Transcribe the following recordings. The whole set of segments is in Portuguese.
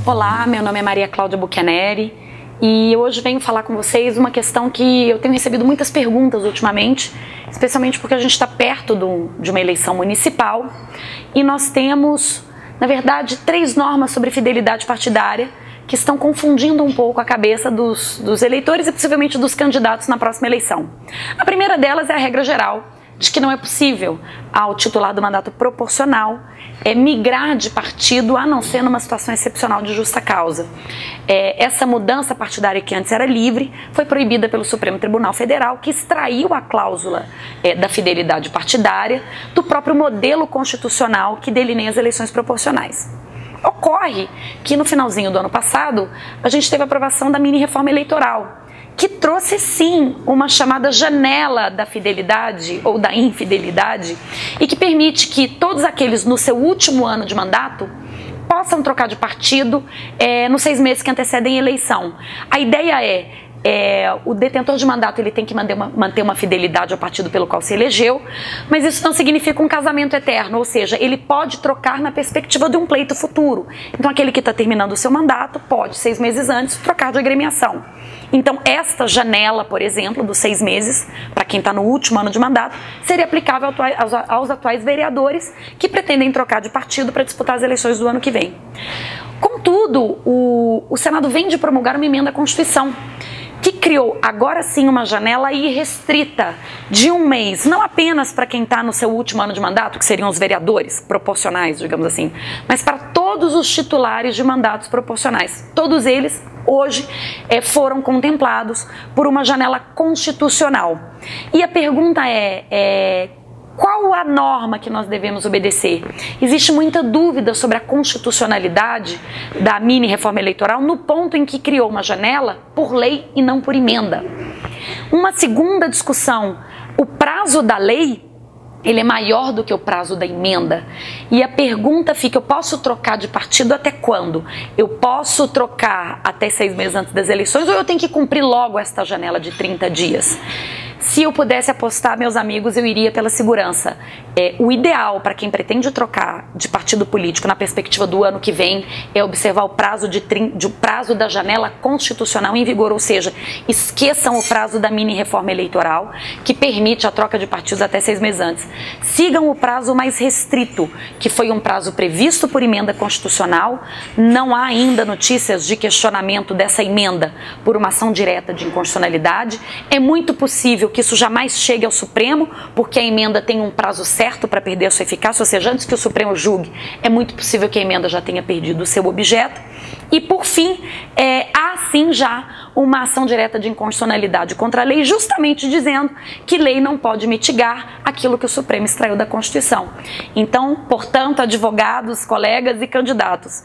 Olá, meu nome é Maria Cláudia Buchianeri e hoje venho falar com vocês uma questão que eu tenho recebido muitas perguntas ultimamente, especialmente porque a gente está perto de uma eleição municipal e nós temos, na verdade, 3 normas sobre fidelidade partidária que estão confundindo um pouco a cabeça dos eleitores e possivelmente dos candidatos na próxima eleição. A primeira delas é a regra geral de que não é possível ao titular do mandato proporcional migrar de partido a não ser numa situação excepcional de justa causa. Essa mudança partidária que antes era livre foi proibida pelo Supremo Tribunal Federal, que extraiu a cláusula da fidelidade partidária do próprio modelo constitucional que delineia as eleições proporcionais. Ocorre que no finalzinho do ano passado a gente teve a aprovação da mini-reforma eleitoral, que trouxe sim uma chamada janela da fidelidade ou da infidelidade e que permite que todos aqueles no seu último ano de mandato possam trocar de partido nos 6 meses que antecedem a eleição. A ideia o detentor de mandato ele tem que manter uma fidelidade ao partido pelo qual se elegeu, mas isso não significa um casamento eterno, ou seja, ele pode trocar na perspectiva de um pleito futuro. Então aquele que está terminando o seu mandato pode, 6 meses antes, trocar de agremiação. Então esta janela, por exemplo, dos 6 meses, para quem está no último ano de mandato, seria aplicável aos atuais vereadores que pretendem trocar de partido para disputar as eleições do ano que vem. Contudo, o Senado vem de promulgar uma emenda à Constituição, que criou agora sim uma janela irrestrita de 1 mês, não apenas para quem está no seu último ano de mandato, que seriam os vereadores proporcionais, digamos assim, mas para todos os titulares de mandatos proporcionais. Todos eles hoje foram contemplados por uma janela constitucional. E a pergunta qual a norma que nós devemos obedecer? Existe muita dúvida sobre a constitucionalidade da mini-reforma eleitoral no ponto em que criou uma janela por lei e não por emenda. Uma segunda discussão, o prazo da lei ele é maior do que o prazo da emenda. E a pergunta fica, eu posso trocar de partido até quando? Eu posso trocar até 6 meses antes das eleições ou eu tenho que cumprir logo esta janela de 30 dias? Se eu pudesse apostar, meus amigos, eu iria pela segurança. O ideal para quem pretende trocar de partido político na perspectiva do ano que vem é observar o prazo prazo da janela constitucional em vigor, ou seja, esqueçam o prazo da mini-reforma eleitoral, que permite a troca de partidos até 6 meses antes. Sigam o prazo mais restrito, que foi um prazo previsto por emenda constitucional. Não há ainda notícias de questionamento dessa emenda por uma ação direta de inconstitucionalidade. É muito possível que isso jamais chegue ao Supremo, porque a emenda tem um prazo certo para perder a sua eficácia, ou seja, antes que o Supremo julgue, é muito possível que a emenda já tenha perdido o seu objeto. E, por fim, há sim já uma ação direta de inconstitucionalidade contra a lei, justamente dizendo que lei não pode mitigar aquilo que o Supremo extraiu da Constituição. Então, portanto, advogados, colegas e candidatos,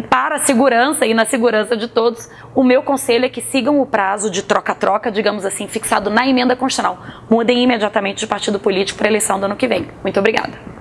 para a segurança e na segurança de todos, o meu conselho é que sigam o prazo de troca-troca, digamos assim, fixado na emenda constitucional. Mudem imediatamente de partido político para a eleição do ano que vem. Muito obrigada.